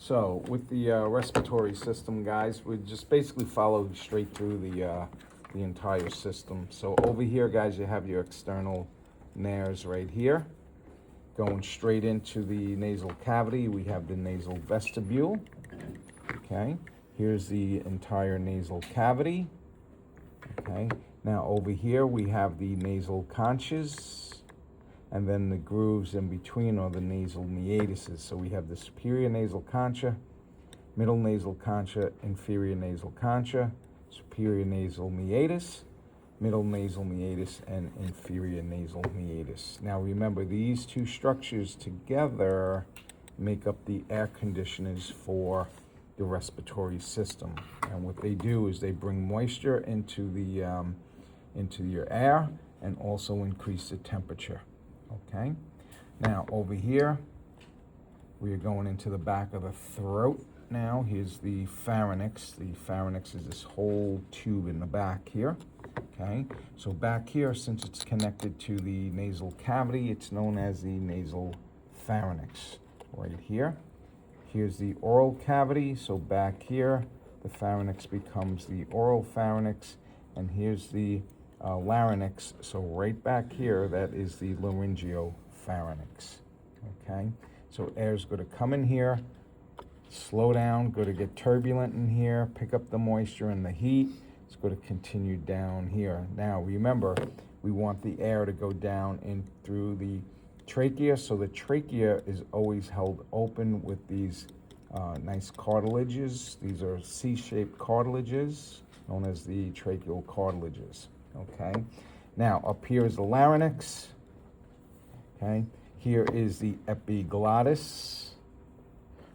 So with the respiratory system, guys, we just basically follow straight through the entire system. So over here, guys, you have your external nares right here. Going straight into the nasal cavity, we have the nasal vestibule. Okay, here's the entire nasal cavity. Okay, now over here we have the nasal conches, and then the grooves in between are the nasal meatuses. So we have the superior nasal concha, middle nasal concha, inferior nasal concha, superior nasal meatus, middle nasal meatus, and inferior nasal meatus. Now remember, these two structures together make up the air conditioners for the respiratory system. And what they do is they bring moisture into your air and also increase the temperature. Okay, now over here we are going into the back of the throat. Now here's the pharynx. The pharynx is this whole tube in the back here. Okay, so back here, since it's connected to the nasal cavity, it's known as the nasal pharynx. Right here, here's the oral cavity. So back here, the pharynx becomes the oral pharynx, and here's the larynx. So right back here, that is the laryngopharynx. Okay, so air's going to come in here, slow down, going to get turbulent in here, pick up the moisture and the heat. It's going to continue down here. Now remember, we want the air to go down in through the trachea, so the trachea is always held open with these nice cartilages. These are C-shaped cartilages known as the tracheal cartilages. Okay, now up here is the larynx. Okay, here is the epiglottis.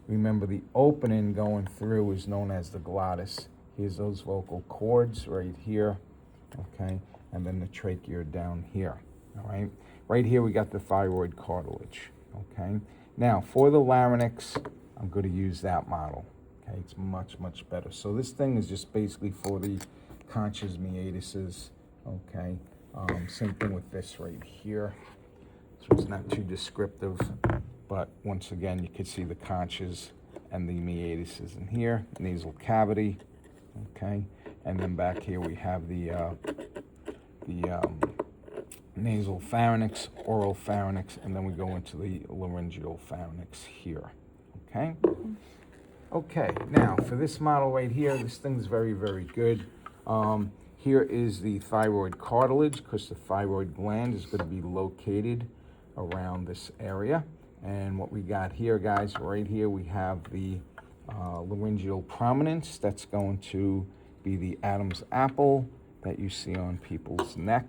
Remember, the opening going through is known as the glottis. Here's those vocal cords right here. Okay, and then the trachea down here. All right, right here we got the thyroid cartilage. Okay, now for the larynx, I'm going to use that model. Okay, it's much better. So this thing is just basically for the conches meatuses. Okay, same thing with this right here. So it's not too descriptive, but once again, you can see the conches and the meatuses in here, nasal cavity. Okay, and then back here we have the nasal pharynx, oral pharynx, and then we go into the laryngeal pharynx here. Okay. Okay, now for this model right here, this thing's very good. Here is the thyroid cartilage, because the thyroid gland is going to be located around this area. And what we got here, guys, right here we have the laryngeal prominence. That's going to be the Adam's apple that you see on people's neck.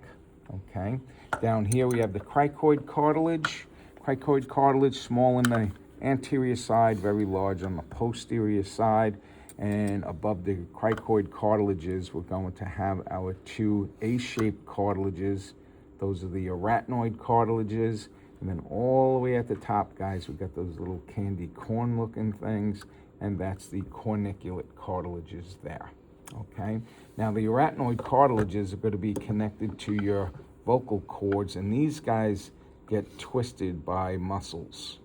Okay, down here we have the cricoid cartilage. Cricoid cartilage, small in the anterior side, very large on the posterior side. And above the cricoid cartilages, we're going to have our two A-shaped cartilages. Those are the arachnoid cartilages. And then all the way at the top, guys, we've got those little candy corn looking things, and that's the corniculate cartilages there. Okay, now the arachnoid cartilages are going to be connected to your vocal cords, and these guys get twisted by muscles,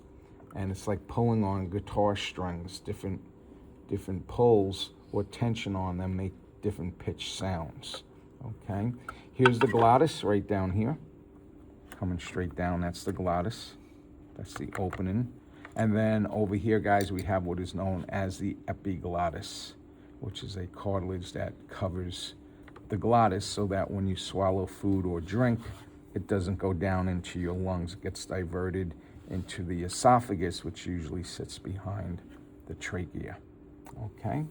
and it's like pulling on guitar strings. Different pulls or tension on them make different pitch sounds. Okay, here's the glottis right down here, coming straight down. That's the glottis. That's the opening. And then over here, guys, we have what is known as the epiglottis, which is a cartilage that covers the glottis so that when you swallow food or drink, it doesn't go down into your lungs. It gets diverted into the esophagus, which usually sits behind the trachea. Okay.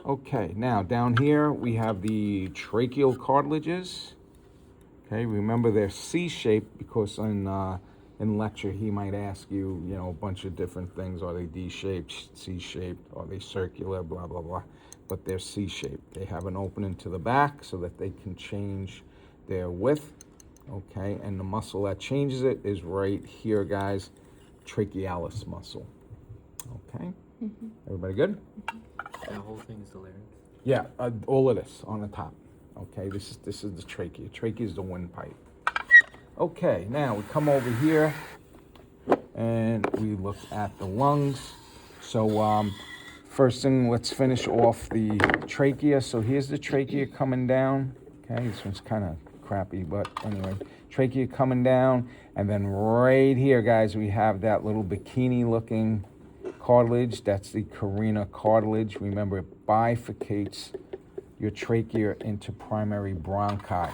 Okay, now down here we have the tracheal cartilages. Okay, remember they're C-shaped because in lecture he might ask you, a bunch of different things. Are they D-shaped, C-shaped, are they circular, blah, blah, blah. But they're C-shaped. They have an opening to the back so that they can change their width. Okay, and the muscle that changes it is right here, guys, trachealis muscle. Okay, Everybody good? That whole thing is the larynx? Yeah, all of this on the top. Okay, this is the trachea. Trachea is the windpipe. Okay, now we come over here and we look at the lungs. So first thing, let's finish off the trachea. So here's the trachea coming down. Okay, this one's kind of crappy, but anyway, trachea coming down, and then right here, guys, we have that little bikini-looking cartilage. That's the carina cartilage. Remember, it bifurcates your trachea into primary bronchi.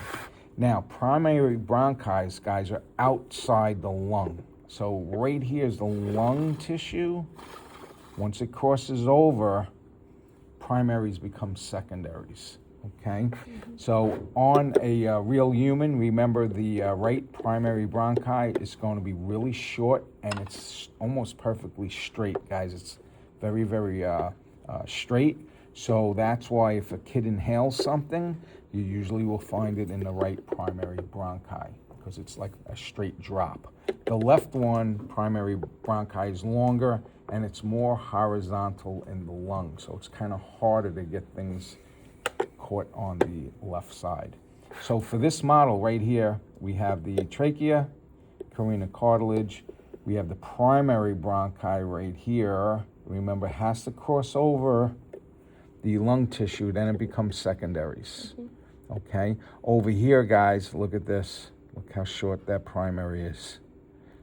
Now, primary bronchi, guys, are outside the lung. So right here is the lung tissue. Once it crosses over, primaries become secondaries, okay? So on a real human, remember the right primary bronchi is going to be really short, and it's almost perfectly straight, guys. It's very, very straight. So that's why if a kid inhales something, you usually will find it in the right primary bronchi, because it's like a straight drop. The left one, primary bronchi, is longer, and it's more horizontal in the lung, so it's kind of harder to get things caught on the left side. So for this model right here, we have the trachea, carina cartilage, we have the primary bronchi right here. Remember, it has to cross over the lung tissue, then it becomes secondaries. Okay, over here, guys, look at this. Look how short that primary is.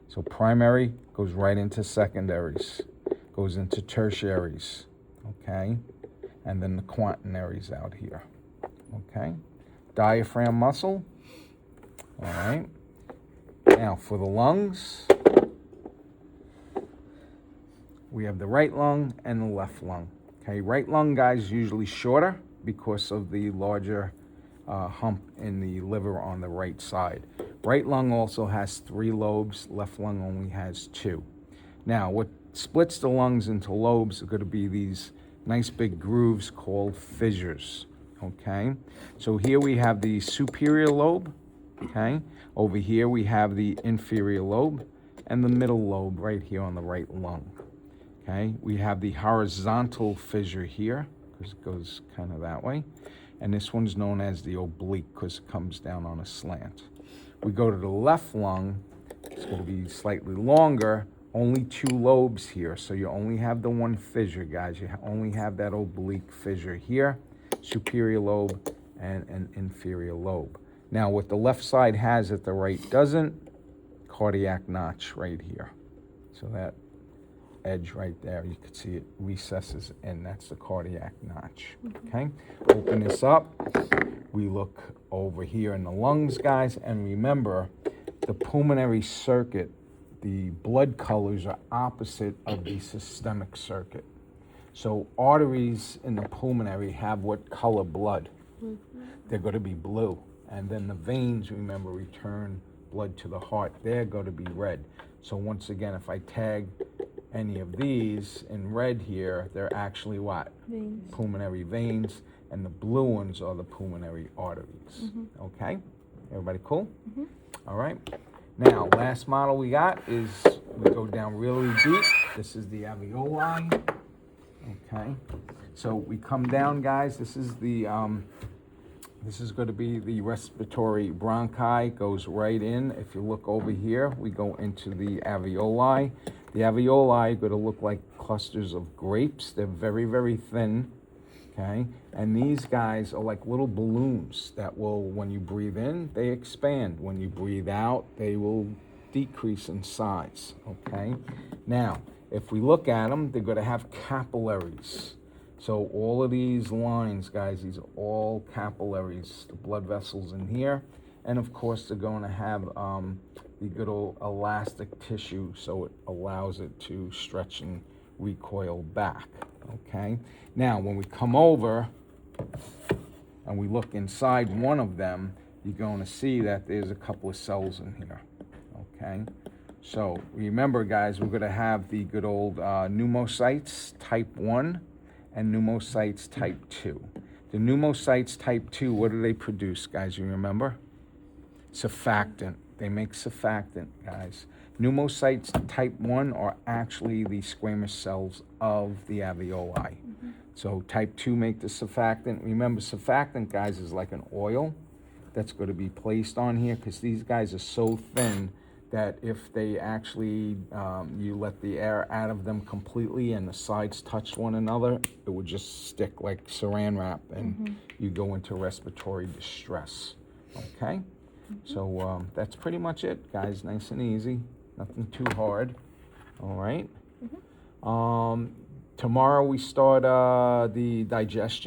So primary goes right into secondaries, goes into tertiaries, okay? And then the quaternaries out here, okay? Diaphragm muscle, all right? Now for the lungs, we have the right lung and the left lung, okay? Right lung, guys, is usually shorter because of the larger hump in the liver on the right side. Right lung also has 3 lobes, left lung only has 2. Now, what splits the lungs into lobes are going to be these nice big grooves called fissures, okay? So here we have the superior lobe, okay? Over here we have the inferior lobe, and the middle lobe right here on the right lung, okay? We have the horizontal fissure here, because it goes kind of that way. And this one's known as the oblique because it comes down on a slant. We go to the left lung, it's going to be slightly longer, only 2 lobes here. So you only have the one fissure, guys. You only have that oblique fissure here, superior lobe and an inferior lobe. Now, what the left side has that the right doesn't, cardiac notch right here. So that edge right there, you can see it recesses in. That's the cardiac notch, okay? Open this up. We look over here in the lungs, guys, and remember, the pulmonary circuit, the blood colors are opposite of the systemic circuit. So arteries in the pulmonary have what color blood? They're going to be blue. And then the veins, remember, return blood to the heart. They're going to be red. So once again, if I tag any of these in red here, they're actually what? Veins. Pulmonary veins, and the blue ones are the pulmonary arteries. Okay? Everybody cool? All right. Now, last model we got is, we go down really deep. This is the alveoli. Okay? So we come down, guys. This is the this is going to be the respiratory bronchi. Goes right in. If you look over here, we go into the alveoli. The alveoli are going to look like clusters of grapes. They're very, very thin, okay? And these guys are like little balloons that will, when you breathe in, they expand. When you breathe out, they will decrease in size, okay? Now, if we look at them, they're going to have capillaries. So all of these lines, guys, these are all capillaries, the blood vessels in here. And of course, they're going to have the good old elastic tissue, so it allows it to stretch and recoil back, okay? Now, when we come over and we look inside one of them, you're going to see that there's a couple of cells in here, okay? So remember, guys, we're going to have the good old pneumocytes type 1 and pneumocytes type 2. The pneumocytes type 2, what do they produce, guys? You remember? Surfactant. They make surfactant, guys. Pneumocytes type 1 are actually the squamous cells of the alveoli. So type 2 make the surfactant. Remember, surfactant, guys, is like an oil that's going to be placed on here because these guys are so thin that if they actually, you let the air out of them completely and the sides touch one another, it would just stick like saran wrap and you go into respiratory distress, okay? So that's pretty much it, guys, nice and easy, nothing too hard, all right? Tomorrow we start the digestion.